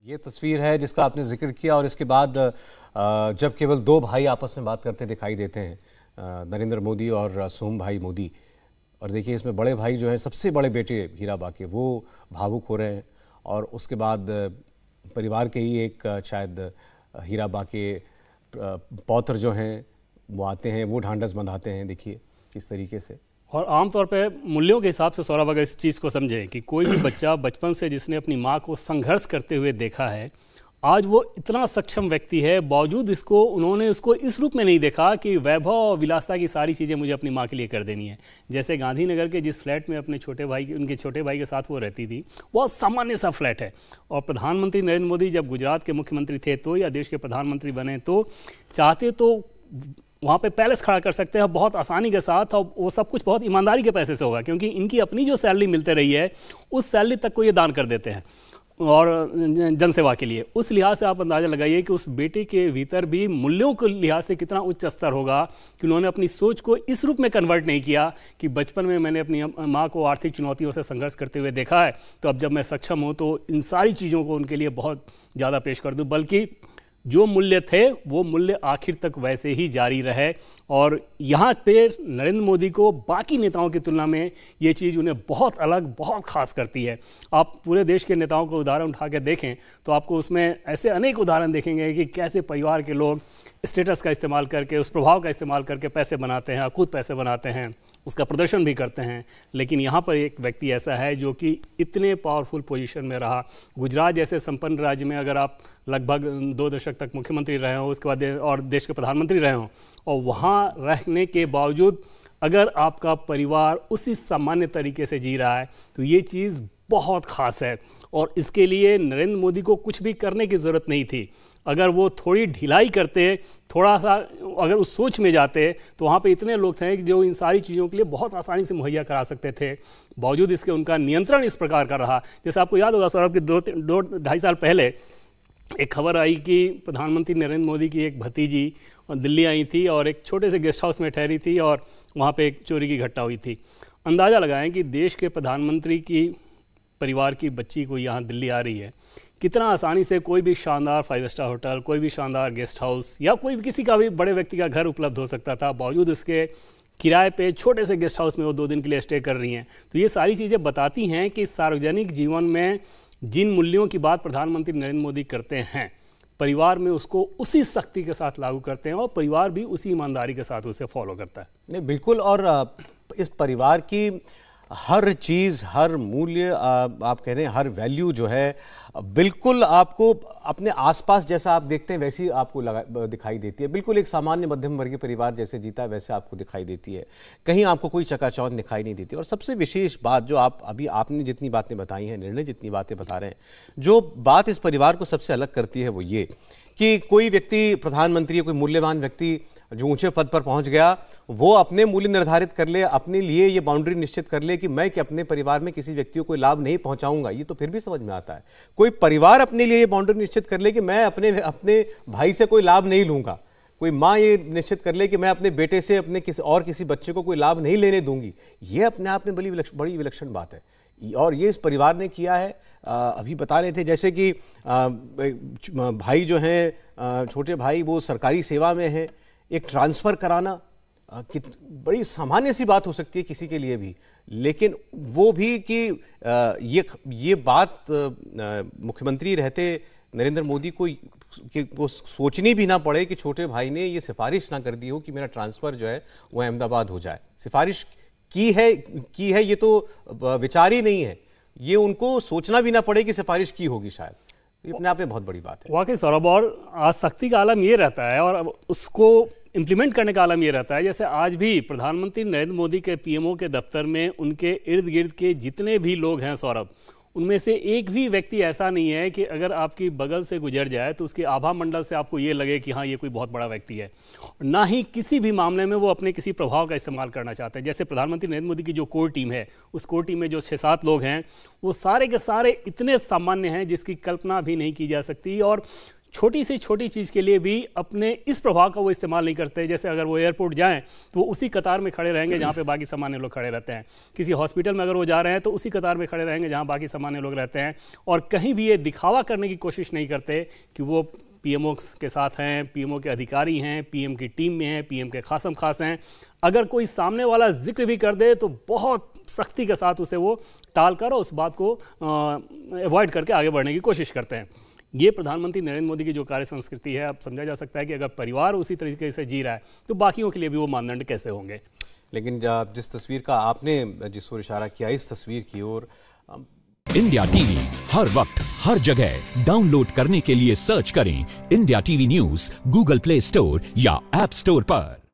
ये तस्वीर है जिसका आपने जिक्र किया और इसके बाद जब केवल दो भाई आपस में बात करते दिखाई देते हैं, नरेंद्र मोदी और सोम भाई मोदी, और देखिए इसमें बड़े भाई जो हैं, सबसे बड़े बेटे हीरा बाके, वो भावुक हो रहे हैं और उसके बाद परिवार के ही एक शायद हीरा बाके पौत्र जो हैं वो आते हैं, वो ढांढस बंधाते हैं। देखिए किस तरीके से। और आमतौर पे मूल्यों के हिसाब से सौरभ अगर इस चीज़ को समझें कि कोई भी बच्चा बचपन से जिसने अपनी माँ को संघर्ष करते हुए देखा है, आज वो इतना सक्षम व्यक्ति है, बावजूद इसको उन्होंने उसको इस रूप में नहीं देखा कि वैभव और विलासता की सारी चीज़ें मुझे अपनी माँ के लिए कर देनी है। जैसे गांधीनगर के जिस फ्लैट में अपने उनके छोटे भाई के साथ वो रहती थी, बहुत सामान्य सा फ्लैट है। और प्रधानमंत्री नरेंद्र मोदी जब गुजरात के मुख्यमंत्री थे तो, या देश के प्रधानमंत्री बने तो, चाहते तो वहाँ पे पैलेस खड़ा कर सकते हैं बहुत आसानी के साथ, और वो सब कुछ बहुत ईमानदारी के पैसे से होगा, क्योंकि इनकी अपनी जो सैलरी मिलते रही है उस सैलरी तक को ये दान कर देते हैं और जनसेवा के लिए। उस लिहाज से आप अंदाज़ा लगाइए कि उस बेटे के भीतर भी मूल्यों के लिहाज से कितना उच्च स्तर होगा कि उन्होंने अपनी सोच को इस रूप में कन्वर्ट नहीं किया कि बचपन में मैंने अपनी माँ को आर्थिक चुनौतियों से संघर्ष करते हुए देखा है, तो अब जब मैं सक्षम हूँ तो इन सारी चीज़ों को उनके लिए बहुत ज़्यादा पेश कर दूँ, बल्कि जो मूल्य थे वो मूल्य आखिर तक वैसे ही जारी रहे। और यहाँ पे नरेंद्र मोदी को बाकी नेताओं की तुलना में ये चीज़ उन्हें बहुत अलग, बहुत खास करती है। आप पूरे देश के नेताओं को उदाहरण उठा के देखें तो आपको उसमें ऐसे अनेक उदाहरण देखेंगे कि कैसे परिवार के लोग स्टेटस का इस्तेमाल करके, उस प्रभाव का इस्तेमाल करके पैसे बनाते हैं, खुद पैसे बनाते हैं, उसका प्रदर्शन भी करते हैं। लेकिन यहाँ पर एक व्यक्ति ऐसा है जो कि इतने पावरफुल पोजीशन में रहा। गुजरात जैसे संपन्न राज्य में अगर आप लगभग 2 दशक तक मुख्यमंत्री रहे हो, उसके बाद और देश के प्रधानमंत्री रहे हो, और वहाँ रहने के बावजूद अगर आपका परिवार उसी सामान्य तरीके से जी रहा है तो ये चीज़ बहुत ख़ास है। और इसके लिए नरेंद्र मोदी को कुछ भी करने की ज़रूरत नहीं थी। अगर वो थोड़ी ढिलाई करते, थोड़ा सा अगर उस सोच में जाते, तो वहाँ पे इतने लोग थे जो इन सारी चीज़ों के लिए बहुत आसानी से मुहैया करा सकते थे। बावजूद इसके उनका नियंत्रण इस प्रकार का रहा। जैसे आपको याद होगा सौरभ कि 2-2.5 साल पहले एक खबर आई कि प्रधानमंत्री नरेंद्र मोदी की एक भतीजी दिल्ली आई थी और एक छोटे से गेस्ट हाउस में ठहरी थी और वहाँ पे एक चोरी की घटना हुई थी। अंदाज़ा लगाएं कि देश के प्रधानमंत्री की परिवार की बच्ची को यहाँ दिल्ली आ रही है, कितना आसानी से कोई भी शानदार 5 स्टार होटल, कोई भी शानदार गेस्ट हाउस या कोई भी किसी का भी बड़े व्यक्ति का घर उपलब्ध हो सकता था। बावजूद इसके किराए पे छोटे से गेस्ट हाउस में वो 2 दिन के लिए स्टे कर रही हैं। तो ये सारी चीज़ें बताती हैं कि सार्वजनिक जीवन में जिन मूल्यों की बात प्रधानमंत्री नरेंद्र मोदी करते हैं, परिवार में उसको उसी सख्ती के साथ लागू करते हैं और परिवार भी उसी ईमानदारी के साथ उसे फॉलो करता है। नहीं, बिल्कुल। और इस परिवार की हर चीज़, हर मूल्य, आप कह रहे हैं हर वैल्यू जो है, बिल्कुल आपको अपने आसपास जैसा आप देखते हैं वैसी आपको दिखाई देती है। बिल्कुल एक सामान्य मध्यम वर्गीय परिवार जैसे जीता है वैसे आपको दिखाई देती है, कहीं आपको कोई चकाचौंध दिखाई नहीं देती। और सबसे विशेष बात जो आपने जितनी बातें बताई हैं, निर्णय जितनी बातें बता रहे हैं, जो बात इस परिवार को सबसे अलग करती है वो ये कि कोई व्यक्ति प्रधानमंत्री, कोई मूल्यवान व्यक्ति जो ऊंचे पद पर पहुंच गया, वो अपने मूल्य निर्धारित कर ले, अपने लिए ये बाउंड्री निश्चित कर ले कि मैं कि अपने परिवार में किसी व्यक्ति को कोई लाभ नहीं पहुंचाऊंगा। ये तो फिर भी समझ में आता है। कोई परिवार अपने लिए ये बाउंड्री निश्चित कर ले कि मैं अपने भाई से कोई लाभ नहीं लूंगा। कोई माँ ये निश्चित कर ले कि मैं अपने बेटे से अपने किसी बच्चे को कोई लाभ नहीं लेने दूंगी। ये अपने आप में बड़ी विलक्षण बात है और ये इस परिवार ने किया है। अभी बता रहे थे जैसे कि भाई जो हैं, छोटे भाई, वो सरकारी सेवा में हैं। एक ट्रांसफ़र कराना बड़ी सामान्य सी बात हो सकती है किसी के लिए भी, लेकिन वो भी कि ये बात मुख्यमंत्री रहते नरेंद्र मोदी को सोचनी भी ना पड़े कि छोटे भाई ने ये सिफारिश ना कर दी हो कि मेरा ट्रांसफ़र जो है वो अहमदाबाद हो जाए। सिफारिश की है, ये तो विचार ही नहीं है। ये उनको सोचना भी ना पड़े कि सिफारिश की होगी शायद। ये अपने आप में बहुत बड़ी बात है। वाकई सौरभ, और आसक्ति का आलम ये रहता है और उसको इम्प्लीमेंट करने का आलम ये रहता है। जैसे आज भी प्रधानमंत्री नरेंद्र मोदी के पीएमओ के दफ्तर में उनके इर्द गिर्द के जितने भी लोग हैं सौरभ, उनमें से एक भी व्यक्ति ऐसा नहीं है कि अगर आपकी बगल से गुजर जाए तो उसके आभा मंडल से आपको ये लगे कि हाँ ये कोई बहुत बड़ा व्यक्ति है। ना ही किसी भी मामले में वो अपने किसी प्रभाव का इस्तेमाल करना चाहते हैं। जैसे प्रधानमंत्री नरेंद्र मोदी की जो कोर टीम है, उस कोर टीम में जो 6-7 लोग हैं, वो सारे के सारे इतने सामान्य हैं जिसकी कल्पना भी नहीं की जा सकती। और छोटी से छोटी चीज़ के लिए भी अपने इस प्रभाव का वो इस्तेमाल नहीं करते। जैसे अगर वो एयरपोर्ट जाएं तो वो उसी कतार में खड़े रहेंगे जहाँ पे बाकी सामान्य लोग खड़े रहते हैं। किसी हॉस्पिटल में अगर वो जा रहे हैं तो उसी कतार में खड़े रहेंगे जहाँ बाकी सामान्य लोग रहते हैं। और कहीं भी ये दिखावा करने की कोशिश नहीं करते कि वो पीएमओ के साथ हैं, पीएमओ के अधिकारी हैं, पीएम की टीम में हैं, पीएम के खासम खास हैं। अगर कोई सामने वाला जिक्र भी कर दे तो बहुत सख्ती के साथ उसे वो टाल कर और उस बात को अवॉइड करके आगे बढ़ने की कोशिश करते हैं। ये प्रधानमंत्री नरेंद्र मोदी की जो कार्य संस्कृति है, अब समझा जा सकता है कि अगर परिवार उसी तरीके से जी रहा है तो बाकियों के लिए भी वो मानदंड कैसे होंगे। लेकिन जिस तस्वीर का आपने जिस ओर इशारा किया, इस तस्वीर की ओर, इंडिया टीवी हर वक्त हर जगह डाउनलोड करने के लिए सर्च करें India TV news Google play store या ऐप स्टोर पर।